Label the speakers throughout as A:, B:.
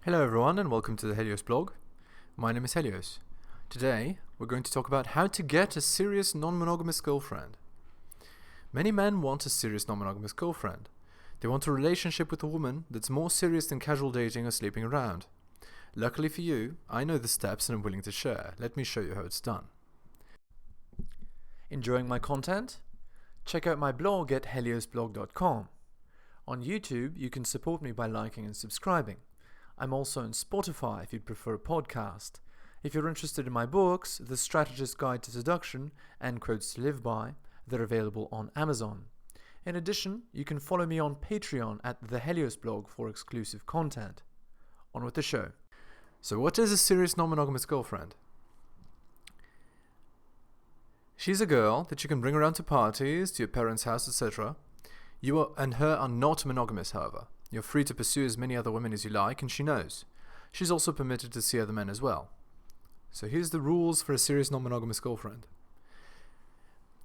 A: Hello everyone and welcome to the Heliosblog. My name is Helios. Today we're going to talk about how to get a serious non-monogamous girlfriend. Many men want a serious non-monogamous girlfriend. They want a relationship with a woman that's more serious than casual dating or sleeping around. Luckily for you, I know the steps and I'm willing to share. Let me show you how it's done. Enjoying my content? Check out my blog at heliosblog.com. On YouTube, you can support me by liking and subscribing. I'm also on Spotify if you'd prefer a podcast. If you're interested in my books, The Strategist Guide to Seduction and Quotes to Live By, they're available on Amazon. In addition, you can follow me on Patreon at theheliosblog for exclusive content. On with the show. So what is a serious non-monogamous girlfriend? She's a girl that you can bring around to parties, to your parents' house, etc. You and her are not monogamous, however. You're free to pursue as many other women as you like, and she knows. She's also permitted to see other men as well. So here's the rules for a serious non-monogamous girlfriend.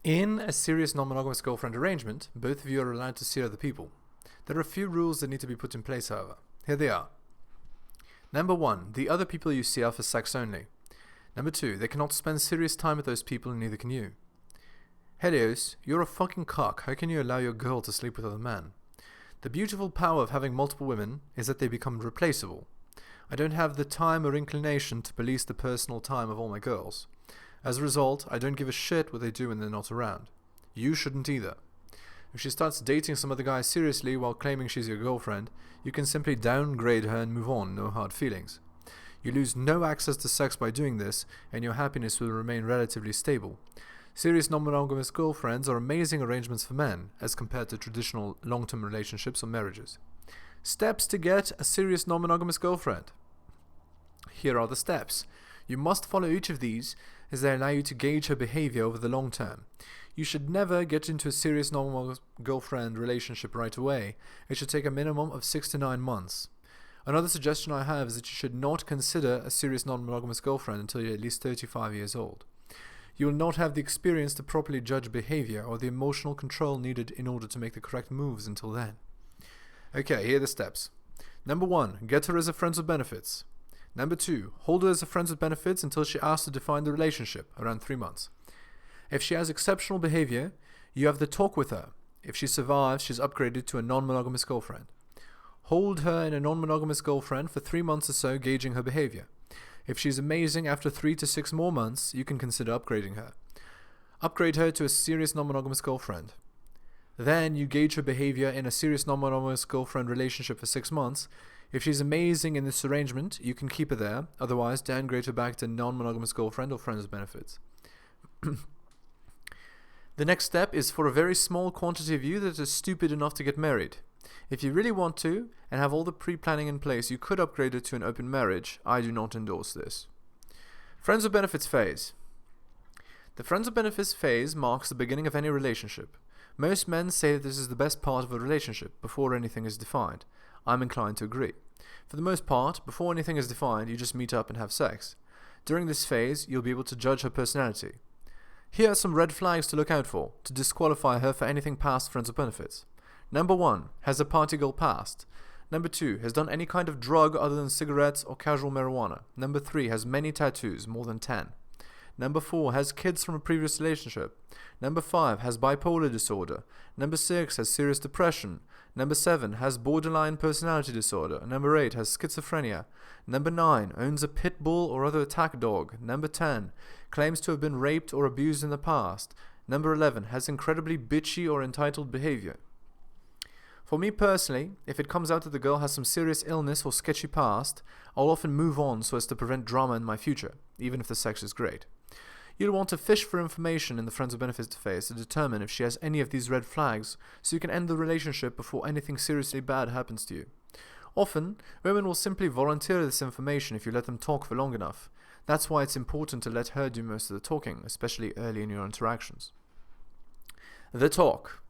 A: In a serious non-monogamous girlfriend arrangement, both of you are allowed to see other people. There are a few rules that need to be put in place, however. Here they are. Number 1, the other people you see are for sex only. Number 2, they cannot spend serious time with those people and neither can you. Helios, you're a fucking cock. How can you allow your girl to sleep with other men? The beautiful power of having multiple women is that they become replaceable. I don't have the time or inclination to police the personal time of all my girls. As a result, I don't give a shit what they do when they're not around. You shouldn't either. If she starts dating some other guy seriously while claiming she's your girlfriend, you can simply downgrade her and move on, no hard feelings. You lose no access to sex by doing this, and your happiness will remain relatively stable. Serious non-monogamous girlfriends are amazing arrangements for men, as compared to traditional long-term relationships or marriages. Steps to get a serious non-monogamous girlfriend. Here are the steps. You must follow each of these, as they allow you to gauge her behavior over the long term. You should never get into a serious non-monogamous girlfriend relationship right away. It should take a minimum of 6 to 9 months. Another suggestion I have is that you should not consider a serious non-monogamous girlfriend until you're at least 35 years old. You will not have the experience to properly judge behavior or the emotional control needed in order to make the correct moves until then. Okay, here are the steps. Number 1, get her as a friends with benefits. Number 2, hold her as a friends with benefits until she asks to define the relationship, around 3 months. If she has exceptional behavior, you have the talk with her. If she survives, she's upgraded to a non-monogamous girlfriend. Hold her in a non-monogamous girlfriend for 3 months or so, gauging her behavior. If she's amazing after 3 to 6 more months, you can consider upgrading her. Upgrade her to a serious non-monogamous girlfriend. Then you gauge her behavior in a serious non-monogamous girlfriend relationship for 6 months. If she's amazing in this arrangement, you can keep her there. Otherwise, downgrade her back to non-monogamous girlfriend or friends with benefits. The next step is for a very small quantity of you that are stupid enough to get married. If you really want to, and have all the pre-planning in place, you could upgrade it to an open marriage. I do not endorse this. Friends with benefits phase. The friends with benefits phase marks the beginning of any relationship. Most men say that this is the best part of a relationship, before anything is defined. I'm inclined to agree. For the most part, before anything is defined, you just meet up and have sex. During this phase, you'll be able to judge her personality. Here are some red flags to look out for, to disqualify her for anything past friends with benefits. Number 1, has a party girl past. Number 2, has done any kind of drug other than cigarettes or casual marijuana. Number 3, has many tattoos, more than 10. Number 4, has kids from a previous relationship. Number 5, has bipolar disorder. Number 6, has serious depression. Number 7, has borderline personality disorder. Number 8, has schizophrenia. Number 9, owns a pit bull or other attack dog. Number 10, claims to have been raped or abused in the past. Number 11, has incredibly bitchy or entitled behavior. For me personally, if it comes out that the girl has some serious illness or sketchy past, I'll often move on so as to prevent drama in my future, even if the sex is great. You'll want to fish for information in the friends with benefits phase to determine if she has any of these red flags, so you can end the relationship before anything seriously bad happens to you. Often, women will simply volunteer this information if you let them talk for long enough. That's why it's important to let her do most of the talking, especially early in your interactions. The talk.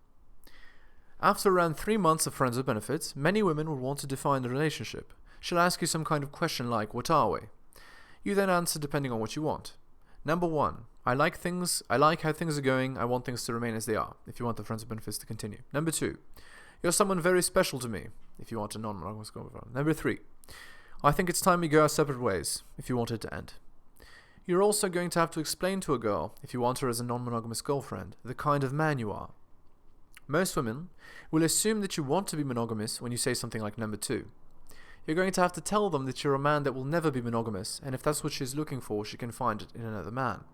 A: After around 3 months of friends with benefits, many women will want to define the relationship. She'll ask you some kind of question like, what are we? You then answer depending on what you want. Number 1, I like how things are going, I want things to remain as they are, if you want the friends with benefits to continue. Number 2, you're someone very special to me, if you want a non-monogamous girlfriend. Number 3, I think it's time we go our separate ways, if you want it to end. You're also going to have to explain to a girl, if you want her as a non-monogamous girlfriend, the kind of man you are. Most women will assume that you want to be monogamous when you say something like number 2. You're going to have to tell them that you're a man that will never be monogamous, and if that's what she's looking for, she can find it in another man.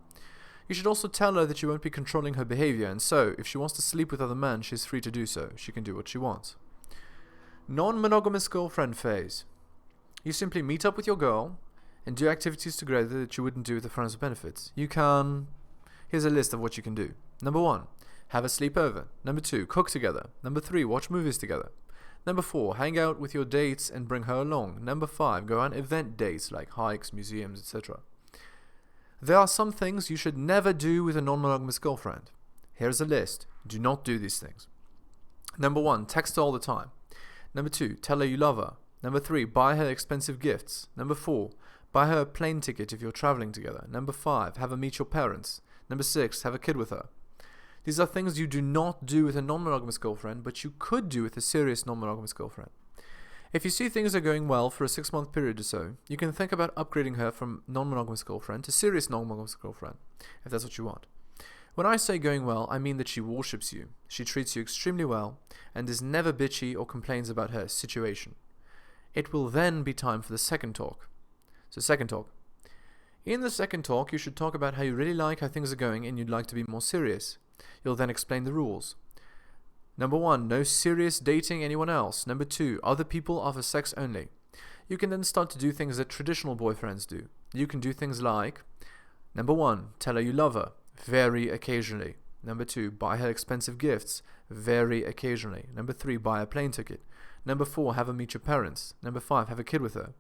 A: You should also tell her that you won't be controlling her behavior, and so, if she wants to sleep with other men, she's free to do so. She can do what she wants. Non-monogamous girlfriend phase. You simply meet up with your girl and do activities together that you wouldn't do with the friends with benefits. You can... Here's a list of what you can do. Number 1, have a sleepover. Number 2, cook together. Number 3, watch movies together. Number 4, hang out with your dates and bring her along. Number 5, go on event dates like hikes, museums, etc. There are some things you should never do with a non-monogamous girlfriend. Here's a list. Do not do these things. Number 1, text her all the time. Number 2, tell her you love her. Number 3, buy her expensive gifts. Number 4, buy her a plane ticket if you're traveling together. Number 5, have her meet your parents. Number 6, have a kid with her. These are things you do not do with a non-monogamous girlfriend, but you could do with a serious non-monogamous girlfriend. If you see things are going well for a 6-month period or so, you can think about upgrading her from non-monogamous girlfriend to serious non-monogamous girlfriend, if that's what you want. When I say going well, I mean that she worships you, she treats you extremely well, and is never bitchy or complains about her situation. It will then be time for the second talk. So second talk. In the second talk, you should talk about how you really like how things are going and you'd like to be more serious. You'll then explain the rules. Number 1, no serious dating anyone else. Number 2, other people are for sex only. You can then start to do things that traditional boyfriends do. You can do things like, number 1, tell her you love her, very occasionally. Number 2, buy her expensive gifts, very occasionally. Number 3, buy a plane ticket. Number 4, have her meet your parents. Number 5, have a kid with her.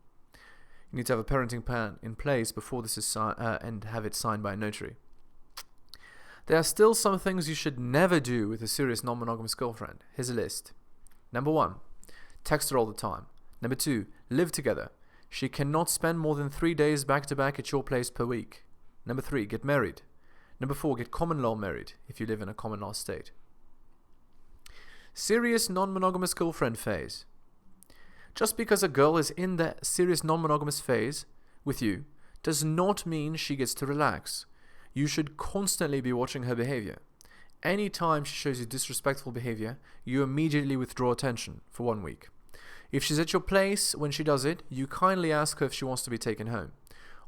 A: You need to have a parenting plan in place before this is and have it signed by a notary. There are still some things you should never do with a serious non-monogamous girlfriend. Here's a list. Number 1, text her all the time. Number 2, live together. She cannot spend more than 3 days back-to-back at your place per week. Number 3, get married. Number 4, get common law married if you live in a common law state. Serious non-monogamous girlfriend phase. Just because a girl is in the serious non-monogamous phase with you does not mean she gets to relax. You should constantly be watching her behavior. Anytime she shows you disrespectful behavior, you immediately withdraw attention for 1 week. If she's at your place when she does it, you kindly ask her if she wants to be taken home.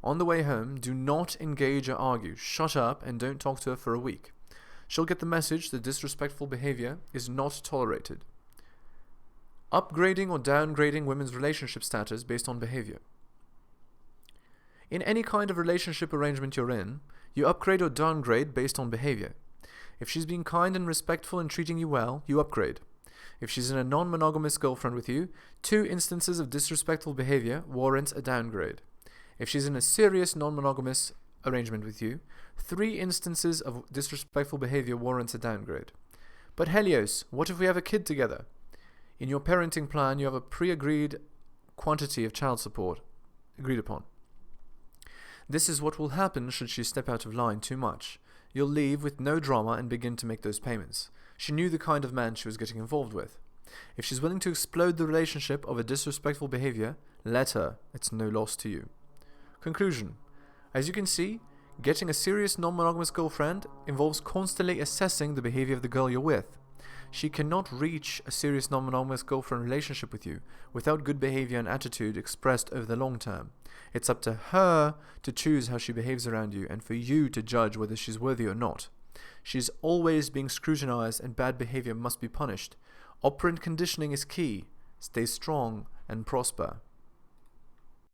A: On the way home, do not engage or argue. Shut up and don't talk to her for a week. She'll get the message that disrespectful behavior is not tolerated. Upgrading or downgrading women's relationship status based on behavior. In any kind of relationship arrangement you're in, you upgrade or downgrade based on behavior. If she's being kind and respectful and treating you well, you upgrade. If she's in a non-monogamous girlfriend with you, 2 instances of disrespectful behavior warrants a downgrade. If she's in a serious non-monogamous arrangement with you, 3 instances of disrespectful behavior warrants a downgrade. But Helios, what if we have a kid together? In your parenting plan, you have a pre-agreed quantity of child support agreed upon. This is what will happen should she step out of line too much. You'll leave with no drama and begin to make those payments. She knew the kind of man she was getting involved with. If she's willing to explode the relationship over disrespectful behavior, let her. It's no loss to you. Conclusion. As you can see, getting a serious non-monogamous girlfriend involves constantly assessing the behavior of the girl you're with. She cannot reach a serious non-monogamous girlfriend relationship with you without good behavior and attitude expressed over the long term. It's up to her to choose how she behaves around you and for you to judge whether she's worthy or not. She's always being scrutinized and bad behavior must be punished. Operant conditioning is key. Stay strong and prosper.